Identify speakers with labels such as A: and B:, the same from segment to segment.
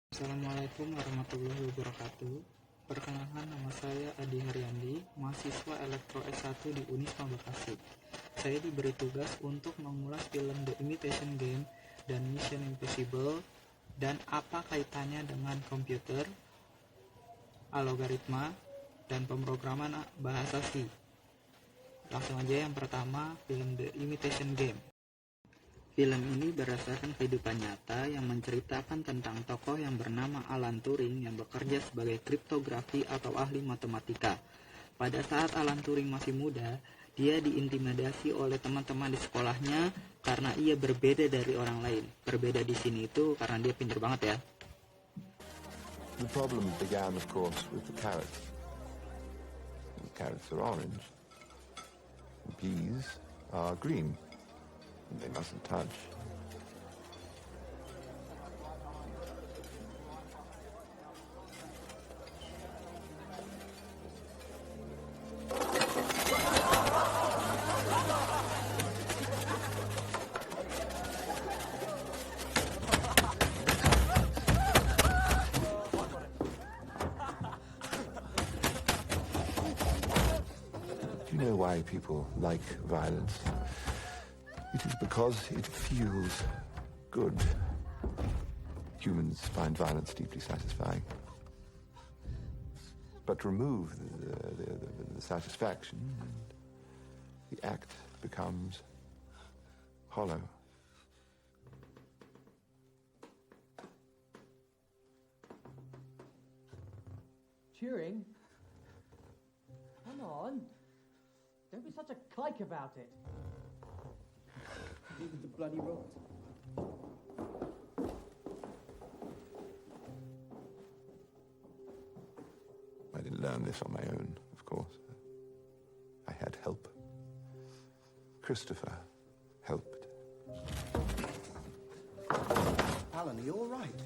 A: Assalamualaikum warahmatullahi wabarakatuh. Perkenalkan, nama saya Adi Haryandi, mahasiswa Elektro S1 di Unisma Bekasi. Saya diberi tugas untuk mengulas film The Imitation Game dan Mission Impossible dan apa kaitannya dengan komputer, alogaritma, dan pemrograman bahasa C. Langsung aja yang pertama, film The Imitation Game. Film ini berdasarkan kehidupan nyata yang menceritakan tentang tokoh yang bernama Alan Turing yang bekerja sebagai kriptografi atau ahli matematika. Pada saat Alan Turing masih muda, dia diintimidasi oleh teman-teman di sekolahnya karena ia berbeda dari orang lain. Berbeda di sini itu karena dia pintar banget ya.
B: The problem began, of course, with the carrots. The carrots are orange. The peas are green. They mustn't touch. Do you know why people like violence? It is because it feels good. Humans find violence deeply satisfying. But remove the satisfaction, and the act becomes hollow.
C: Turing? Come on. Don't be such a kike about it. Leave the bloody rot.
B: I didn't learn this on my own, of course. I had help. Christopher helped.
D: Alan, are you all right?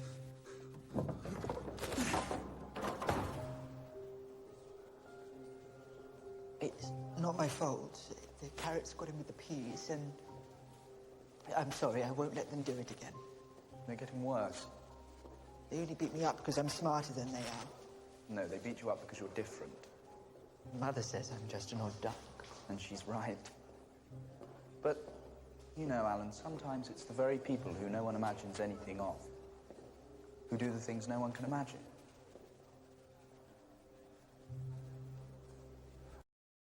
E: It's not my fault. The carrots got in with the peas, and I'm sorry, I won't let them do it again.
D: They're getting worse.
E: They only beat me up because I'm smarter than they are.
D: No, they beat you up because you're different.
E: Mother says I'm just an odd duck.
D: And she's right. But, you know, Alan, sometimes it's the very people who no one imagines anything of who do the things no one can imagine.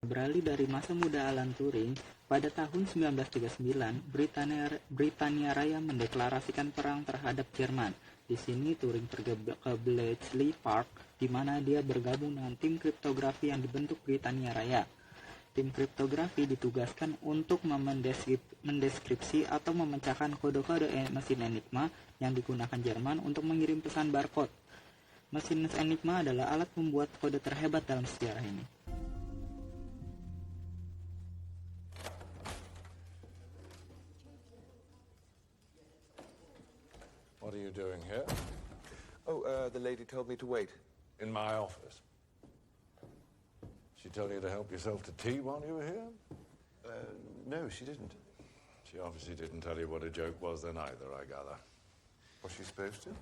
A: Beralih dari masa muda Alan Turing, pada tahun 1939, Britania Raya mendeklarasikan perang terhadap Jerman. Di sini Turing pergi ke Bletchley Park, di mana dia bergabung dengan tim kriptografi yang dibentuk Britania Raya. Tim kriptografi ditugaskan untuk mendeskripsi atau memecahkan kode-kode mesin Enigma yang digunakan Jerman untuk mengirim pesan barcode. Mesin Enigma adalah alat pembuat kode terhebat dalam sejarah ini.
F: What are you doing here?
B: Oh, the lady told me to wait.
F: In my office. She told you to help yourself to tea while you were here?
B: No, she didn't.
F: She obviously didn't tell you what a joke was then either, I gather.
B: Was she supposed to?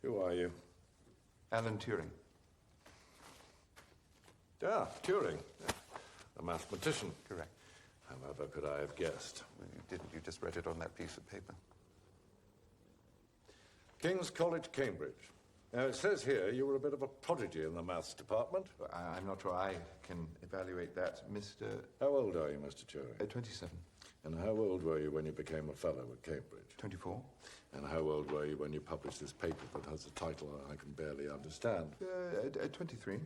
F: Who are you?
B: Alan Turing.
F: Ah, Turing. A mathematician.
B: Correct.
F: However could I have guessed?
B: Well, you didn't. You just read it on that piece of paper.
F: King's College, Cambridge. Now, it says here you were a bit of a prodigy in the maths department.
B: I'm not sure I can evaluate that, Mr.
F: How old are you, Mr. Turing?
B: 27.
F: And how old were you when you became a fellow at Cambridge?
B: 24.
F: And how old were you when you published this paper that has a title I can barely understand?
B: 23.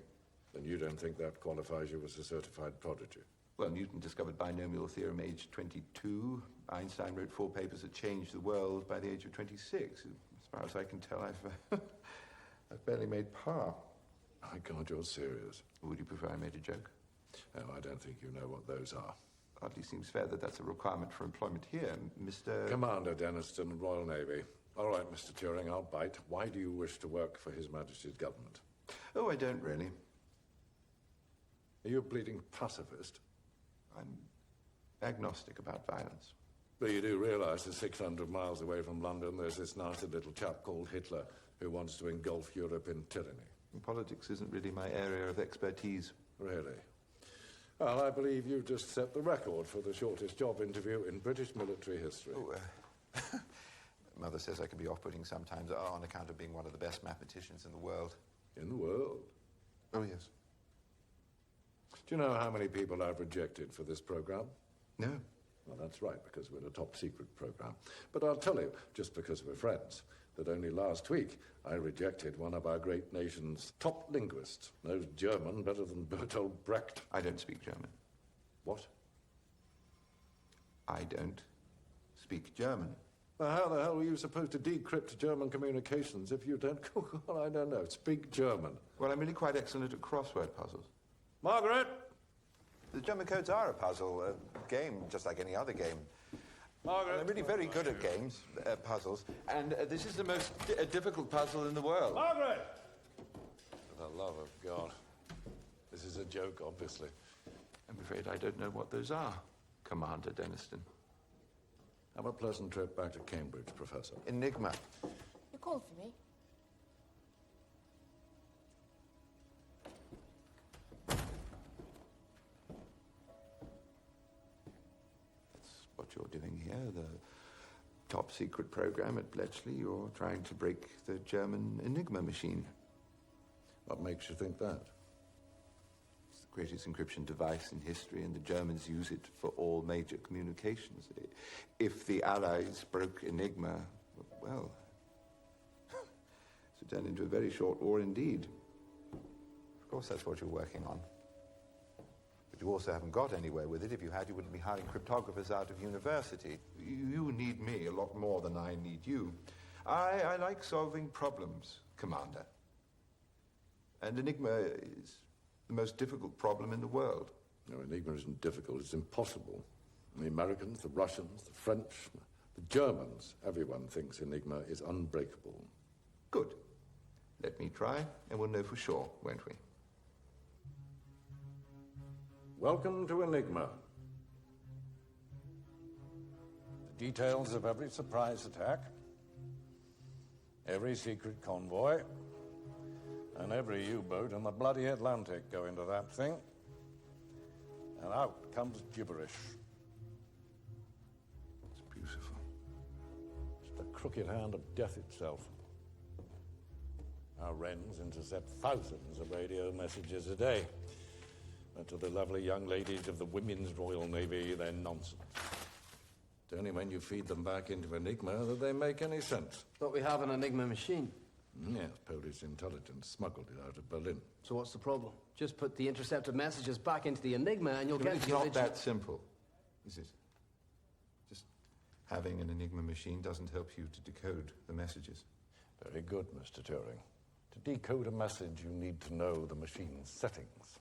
F: And you don't think that qualifies you as a certified prodigy?
B: Well, Newton discovered binomial theorem age 22. Einstein wrote 4 papers that changed the world by the age of 26. As far as I can tell, I've barely made par.
F: My God, you're serious.
B: Would you prefer I made a joke?
F: No, I don't think you know what those are.
B: Hardly seems fair that that's a requirement for employment here, Mr.
F: Commander Denniston, Royal Navy. All right, Mr. Turing, I'll bite. Why do you wish to work for His Majesty's government?
B: Oh, I don't really.
F: Are you a bleeding pacifist?
B: I'm agnostic about violence.
F: But you do realise that 600 miles away from London there's this nasty little chap called Hitler who wants to engulf Europe in tyranny.
B: Politics isn't really my area of expertise.
F: Really? Well, I believe you've just set the record for the shortest job interview in British military history.
B: Oh, Mother says I can be off-putting sometimes on account of being one of the best mathematicians in the world.
F: In the world?
B: Oh, yes.
F: Do you know how many people I've rejected for this program?
B: No.
F: Well, that's right, because we're a top-secret program. But I'll tell you, just because we're friends, that only last week I rejected one of our great nation's top linguists. Knows German better than Bertolt Brecht.
B: I don't speak German.
F: What?
B: I don't speak German.
F: Well, how the hell were you supposed to decrypt German communications if you don't, well, I don't know, speak German?
B: Well, I'm really quite excellent at crossword puzzles.
F: Margaret!
B: The German codes are a puzzle, a game, just like any other game.
F: Margaret!
B: I'm really very good at games, puzzles, and this is the most difficult puzzle in the world.
F: Margaret! For the love of God. This is a joke, obviously.
B: I'm afraid I don't know what those are, Commander Denniston.
F: Have a pleasant trip back to Cambridge, Professor.
B: Enigma.
G: You called for me?
B: That's what you're doing here, the top secret program at Bletchley. You're trying to break the German Enigma machine.
F: What makes you think that?
B: It's the greatest encryption device in history, and the Germans use it for all major communications. If the Allies broke Enigma, well, it would turn into a very short war indeed. Of course, that's what you're working on. But you also haven't got anywhere with it. If you had, you wouldn't be hiring cryptographers out of university. You need me a lot more than I need you. I like solving problems, Commander. And Enigma is the most difficult problem in the world.
F: No, Enigma isn't difficult, it's impossible. The Americans, the Russians, the French, the Germans, everyone thinks Enigma is unbreakable.
B: Good. Let me try, and we'll know for sure, won't we?
F: Welcome to Enigma. The details of every surprise attack, every secret convoy, and every U-boat in the bloody Atlantic go into that thing, and out comes gibberish.
B: It's beautiful.
F: It's the crooked hand of death itself. Our wrens intercept thousands of radio messages a day. But to the lovely young ladies of the Women's Royal Navy, they're nonsense. It's only when you feed them back into Enigma that they make any sense.
H: But we have an Enigma machine.
F: Yes, Polish intelligence smuggled it out of Berlin.
H: So what's the problem? Just put the intercepted messages back into the Enigma and you'll get
B: It's
H: the
B: not
H: original...
B: that simple, is it? Just having an Enigma machine doesn't help you to decode the messages.
F: Very good, Mr. Turing. To decode a message, you need to know the machine's settings.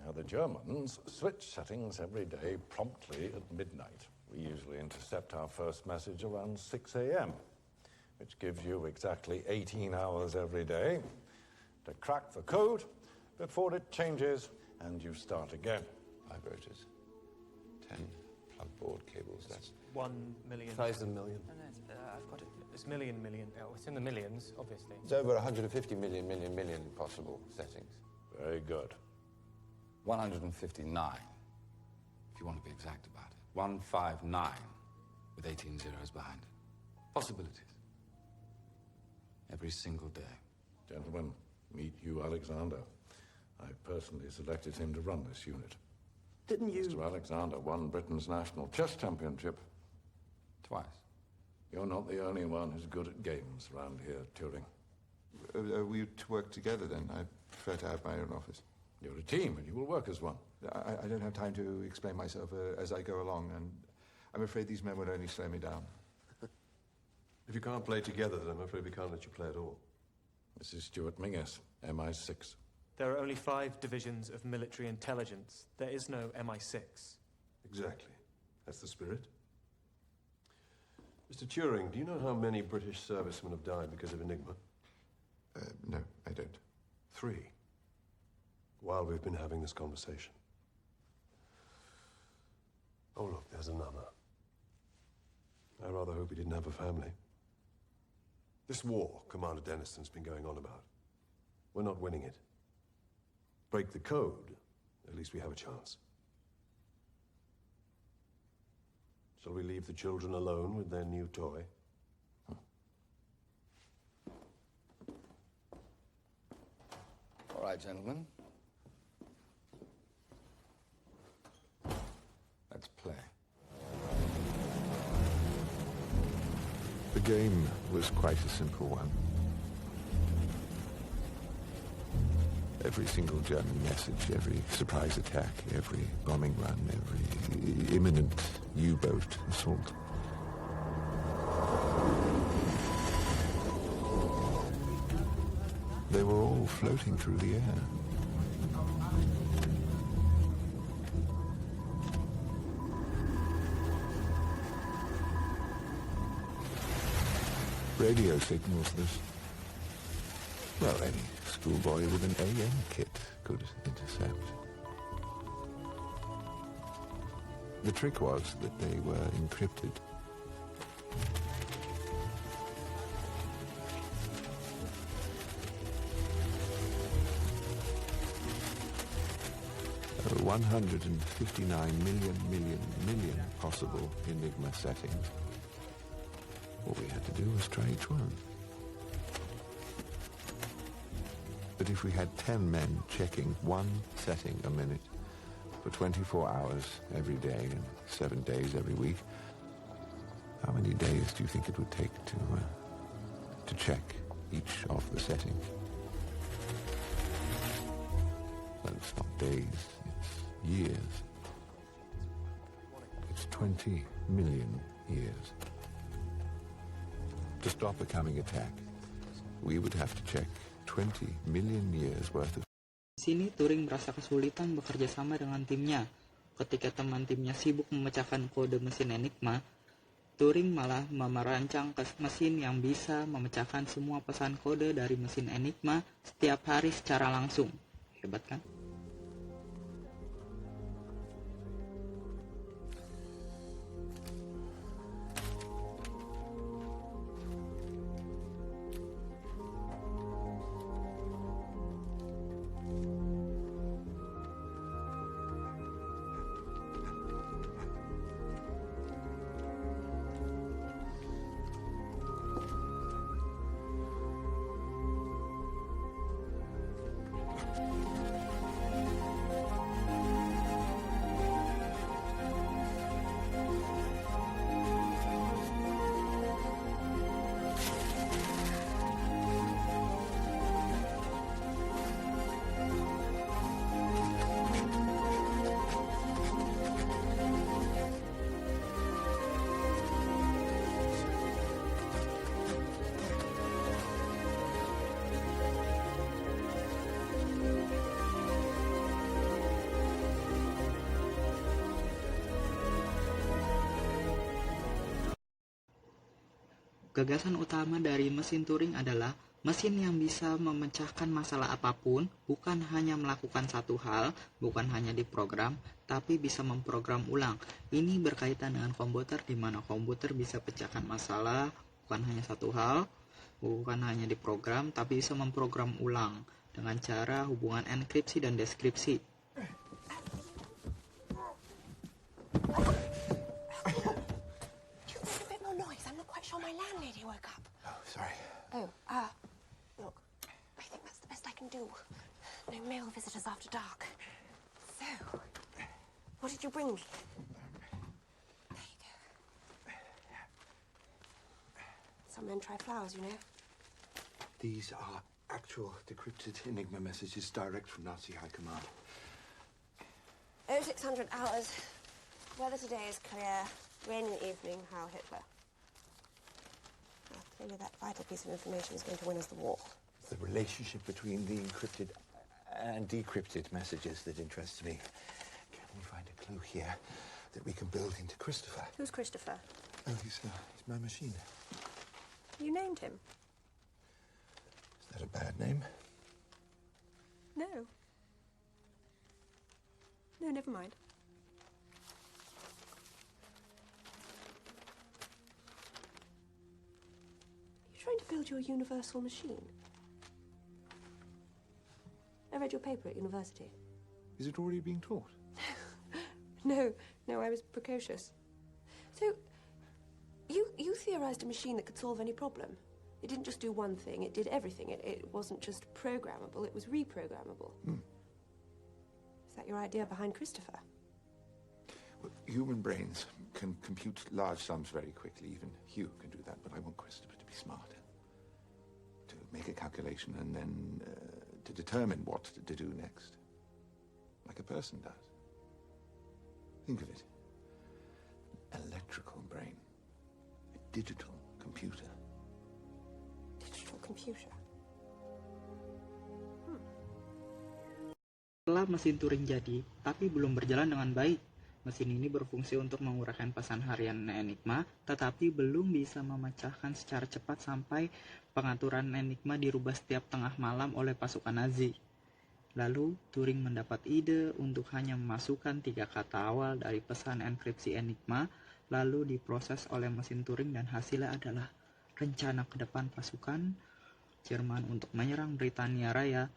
F: Now, the Germans switch settings every day promptly at midnight. We usually intercept our first message around 6 a.m., which gives you exactly 18 hours every day to crack the code before it changes and you start again.
B: I wrote it. 10 plug-board cables, that's...
C: 1 million.
H: 1,000 million.
C: No, no, I've got it. It's million.
I: Oh, it's in the millions, obviously.
B: It's over 150 million possible settings.
F: Very good.
J: 159, if you want to be exact about it. 159, with 18 zeros behind it. Possibilities. Every single day.
F: Gentlemen, meet Hugh Alexander. I personally selected him to run this unit.
H: Didn't you...
F: Mr. Alexander won Britain's national chess championship.
J: Twice.
F: You're not the only one who's good at games around here, Turing.
B: We to work together then. I prefer to have my own office.
F: You're a team and you will work as one.
B: I don't have time to explain myself as I go along, and I'm afraid these men would only slow me down.
K: If you can't play together, then I'm afraid we can't let you play at all.
F: This is Stuart Mingus, MI6.
C: There are only 5 divisions of military intelligence. There is no MI6.
K: Exactly. That's the spirit. Mr. Turing, do you know how many British servicemen have died because of Enigma?
B: No, I don't.
K: 3. While we've been having this conversation. Oh, look, there's another. I rather hope he didn't have a family. This war Commander Deniston's been going on about, we're not winning it. Break the code, at least we have a chance. Shall we leave the children alone with their new toy?
F: All right, gentlemen. Let's play.
B: The game was quite a simple one. Every single German message, every surprise attack, every bombing run, every imminent U-boat assault. They were all floating through the air. Radio signals that, well, any schoolboy with an AM kit could intercept. The trick was that they were encrypted. There were 159 million possible Enigma settings. All we had to do was try each one. But if we had 10 men checking one setting a minute for 24 hours every day and 7 days every week, how many days do you think it would take to check each of the settings? Well, it's not days, it's years. It's 20 million years. To stop a coming attack, we would have to check 20 million years worth of.
A: Di sini Turing merasa kesulitan bekerja sama dengan timnya. Ketika teman timnya sibuk memecahkan kode mesin Enigma, Turing malah merancang mesin yang bisa memecahkan semua pesan kode dari mesin Enigma setiap hari secara langsung. Hebat kan? Gagasan utama dari mesin Turing adalah mesin yang bisa memecahkan masalah apapun, bukan hanya melakukan satu hal, bukan hanya diprogram, tapi bisa memprogram ulang. Ini berkaitan dengan komputer, di mana komputer bisa pecahkan masalah, bukan hanya satu hal, bukan hanya diprogram, tapi bisa memprogram ulang dengan cara hubungan enkripsi dan deskripsi.
G: My landlady woke up.
B: Oh, sorry.
G: Oh, look, I think that's the best I can do. No male visitors after dark. So, what did you bring me? There you go. Some men try flowers, you know.
L: These are actual decrypted Enigma messages direct from Nazi High Command.
G: 0600 hours. Weather today is clear. Rain in the evening. Heil Hitler. Clearly that vital piece of information is going to win us the war.
L: It's the relationship between the encrypted and decrypted messages that interests me. Can we find a clue here that we can build into Christopher?
G: Who's Christopher?
L: Oh, he's my machine.
G: You named him?
L: Is that a bad name?
G: No. No, never mind. trying to build your universal machine? I read your paper at university.
L: Is it already being taught?
G: No, I was precocious. So, you theorized a machine that could solve any problem. It didn't just do one thing, it did everything. It wasn't just programmable, it was reprogrammable. Is that your idea behind Christopher?
L: Well, human brains can compute large sums very quickly. Even Hugh can do that, but I want Christopher to be smarter. To make a calculation and then to determine what to do next. Like a person does. Think of it. Electrical brain. A digital computer.
G: Digital computer?
A: Setelah mesin Turing jadi, tapi belum berjalan dengan baik. Mesin ini berfungsi untuk menguraikan pesan harian Enigma, tetapi belum bisa memecahkan secara cepat sampai pengaturan Enigma dirubah setiap tengah malam oleh pasukan Nazi. Lalu, Turing mendapat ide untuk hanya memasukkan 3 kata awal dari pesan enkripsi Enigma, lalu diproses oleh mesin Turing dan hasilnya adalah rencana ke depan pasukan Jerman untuk menyerang Britania Raya.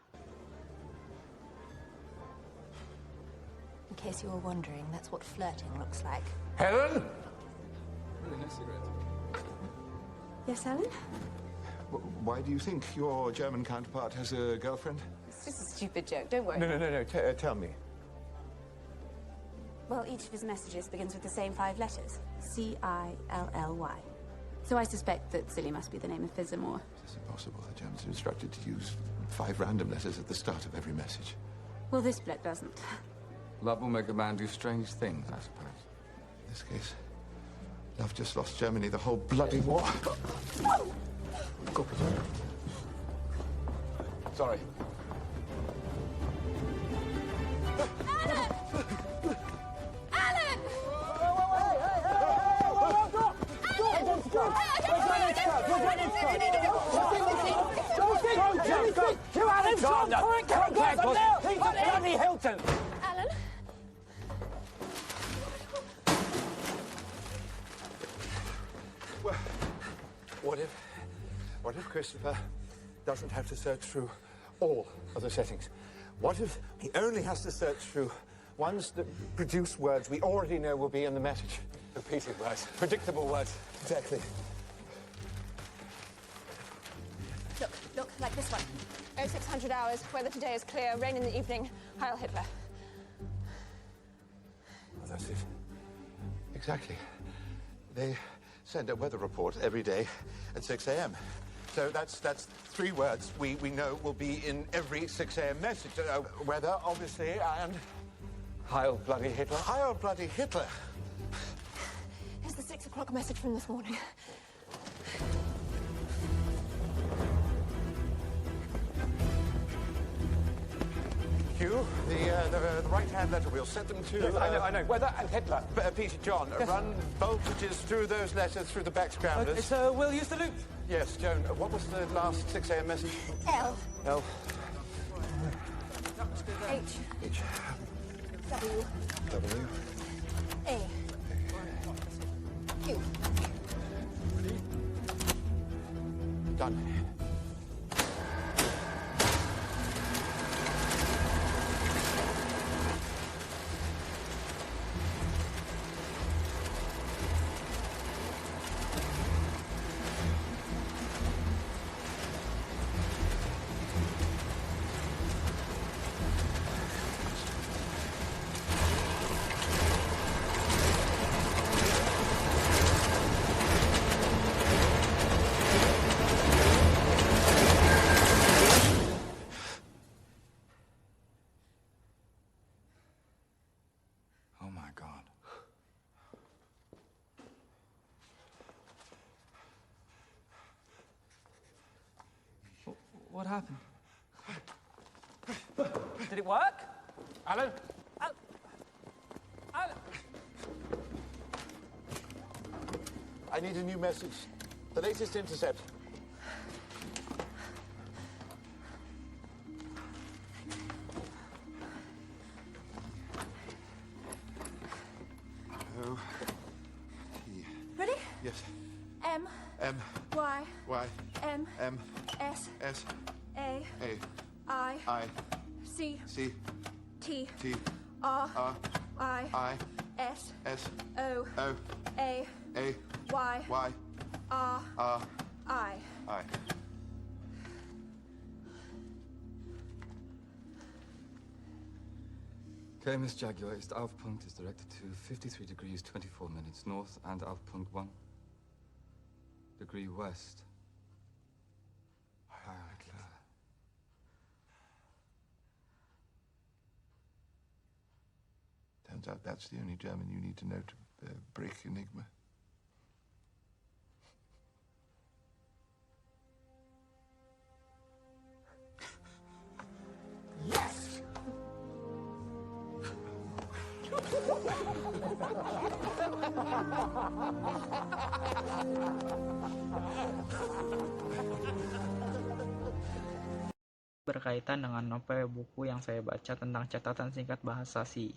M: In case you were wondering, that's what flirting looks like.
L: Helen?
J: Really nice cigarette.
G: Yes, Alan?
L: Why do you think your German counterpart has a girlfriend?
M: It's just a stupid joke, don't worry.
L: No. Tell me.
M: Well, each of his messages begins with the same 5 letters. C-I-L-L-Y. So I suspect that Silly must be the name of Fizzamore.
L: It's impossible. The Germans are instructed to use 5 random letters at the start of every message.
M: Well, this bloke doesn't.
J: Love will make a man do strange things, I suppose.
L: In this case, love just lost Germany the whole bloody war. Go. Sorry.
G: Alan?
L: Well, what if Christopher doesn't have to search through all of the settings? What if he only has to search through ones that produce words we already know will be in the message?
H: Repeated words. Predictable words.
L: Exactly.
G: Look, like this one. 0600 hours, weather today is clear, rain in the evening, Heil Hitler.
L: Well, that's it. Exactly. They send a weather report every day at 6 a.m. So that's 3 words we know will be in every 6 a.m. message. Weather, obviously, and...
H: Heil bloody Hitler.
L: Heil bloody Hitler.
G: Here's the 6 o'clock message from this morning.
L: Hugh, the right-hand letter wheel, set them to...
H: Yes, I know. Weather and Hitler.
L: Peter John, yes. Run voltages through those letters through the back scramblers.
H: We'll use the loop.
L: Yes, Joan, what was the last 6 a.m. message?
G: L.
L: L.
G: H.
L: H.
G: W.
L: W.
G: A. Q.
L: Done.
H: What happened? Did it work? Alan? Alan?
L: I need a new message. The latest intercept. O. T.
G: Ready?
L: Yes.
G: M.
L: M.
G: Y.
L: Y.
G: A.
L: S
G: A
L: I
G: C
L: C
G: T
L: T
G: R
L: I
G: S
L: S
G: O
L: O
G: A
L: A
G: Y
L: Y
G: R
L: R
G: I.
L: I.
J: KMS Jaguar ist Aufpunkt is directed to 53 degrees 24 minutes north and Aufpunkt 1 degree west.
B: Turns out that's the only German you need to know to break Enigma.
L: Yes!
A: Berkaitan dengan novel buku yang saya baca tentang catatan singkat bahasa C,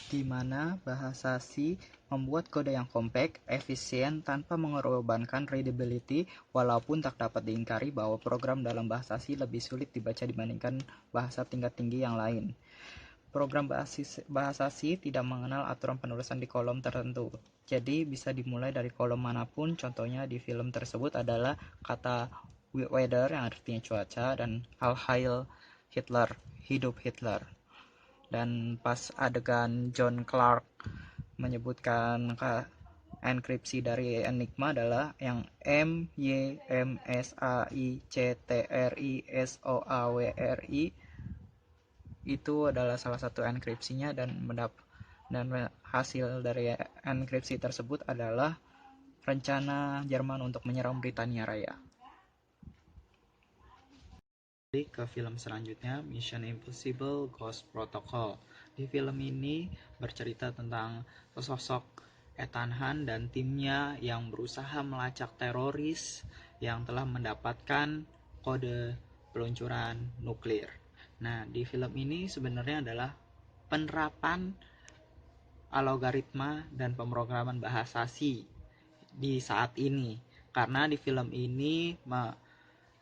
A: di mana bahasa C membuat kode yang kompak, efisien, tanpa mengorbankan readability, walaupun tak dapat diingkari bahwa program dalam bahasa C lebih sulit dibaca dibandingkan bahasa tingkat tinggi yang lain. Program bahasa C tidak mengenal aturan penulisan di kolom tertentu, jadi bisa dimulai dari kolom manapun. Contohnya di film tersebut adalah kata weather yang artinya cuaca dan Heil Hitler, hidup Hitler. Dan pas adegan John Clark menyebutkan enkripsi dari Enigma adalah yang MYMSAICTRISOAWRI, itu adalah salah satu enkripsinya, dan hasil dari enkripsi tersebut adalah rencana Jerman untuk menyerang Britania Raya. Ke film selanjutnya, Mission Impossible Ghost Protocol. Di film ini bercerita tentang sosok Ethan Hunt dan timnya yang berusaha melacak teroris yang telah mendapatkan kode peluncuran nuklir. Nah, di film ini sebenarnya adalah penerapan alogaritma dan pemrograman bahasa C di saat ini. Karena di film ini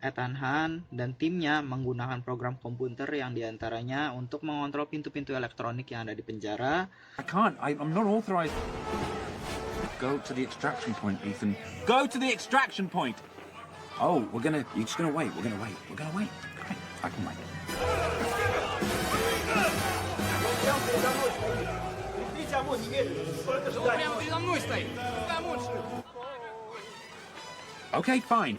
A: Ethan Hunt dan timnya menggunakan program komputer yang diantaranya untuk mengontrol pintu-pintu elektronik yang ada di penjara.
N: I can't. I'm not authorized. Go to the extraction point, Ethan. Go to the extraction point. Oh, you're just gonna wait. We're gonna wait. Okay, I can wait. Okay, fine.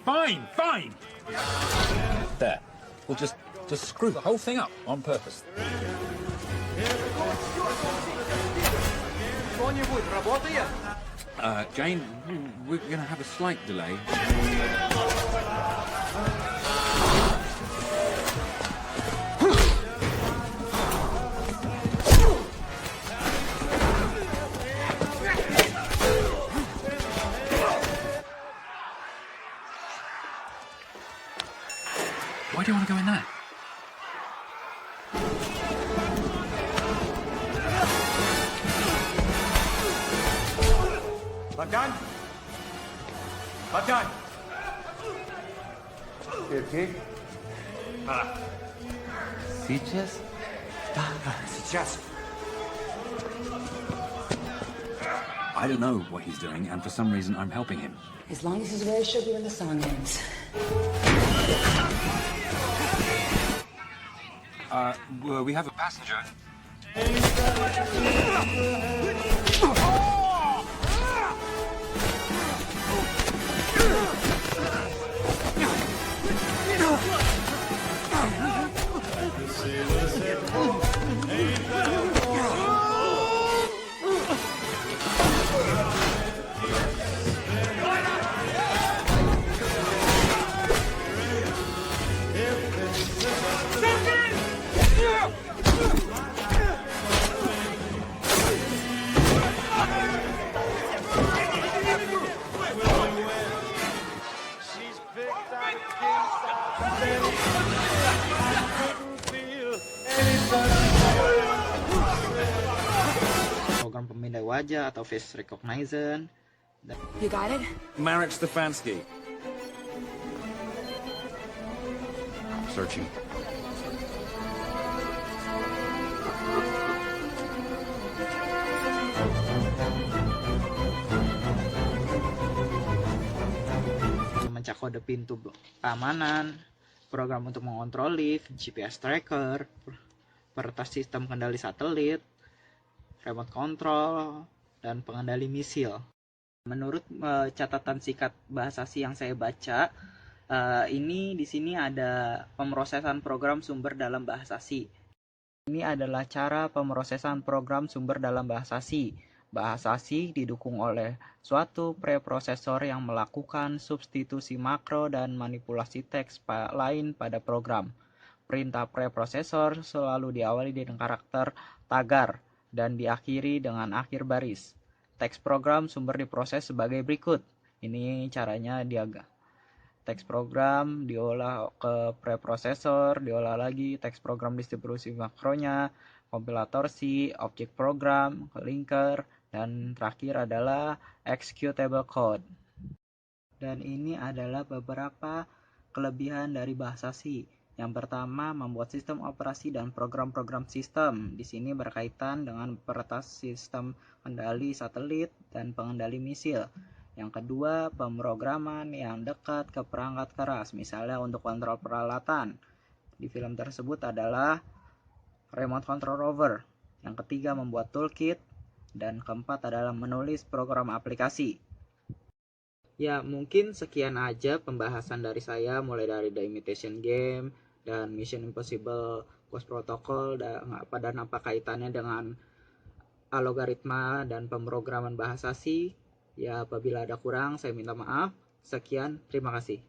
N: There. We'll just screw the whole thing up on purpose. Jane, we're going to have a slight delay. Why do you want to go in there?
O: Bacan! Okay. Сейчас? Да, сейчас.
N: I don't know what he's doing, and for some reason I'm helping him.
P: As long as he's very sugar when the song ends.
N: We have a passenger.
A: Program pemindai wajah atau face recognition.
P: You got it?
N: Marek Stefanski.
J: Searching.
A: Memecah kode pintu keamanan, program untuk mengontrol lift, GPS tracker, peretas sistem kendali satelit, remote control, dan pengendali misil. Menurut catatan singkat bahasa C yang saya baca, ini di sini ada pemrosesan program sumber dalam bahasa C. Ini adalah cara pemrosesan program sumber dalam bahasa C. Bahasa C didukung oleh suatu preprosesor yang melakukan substitusi makro dan manipulasi teks lain pada program. Perintah preprosesor selalu diawali dengan karakter tagar dan diakhiri dengan akhir baris. Teks program sumber diproses sebagai berikut. Ini caranya teks program diolah ke preprosesor, diolah lagi teks program distribusi makronya, kompilator C, objek program, linker, dan terakhir adalah executable code. Dan ini adalah beberapa kelebihan dari bahasa C. Yang pertama, membuat sistem operasi dan program-program sistem. Di sini berkaitan dengan peretas sistem kendali satelit dan pengendali misil. Yang kedua, pemrograman yang dekat ke perangkat keras, misalnya untuk kontrol peralatan. Di film tersebut adalah remote control rover. Yang ketiga, membuat toolkit. Dan keempat adalah menulis program aplikasi. Ya, mungkin sekian aja pembahasan dari saya, mulai dari The Imitation Game dan Mission Impossible Ghost Protocol, dan apa kaitannya dengan alogaritma dan pemrograman bahasa C. Ya, apabila ada kurang, saya minta maaf. Sekian, terima kasih.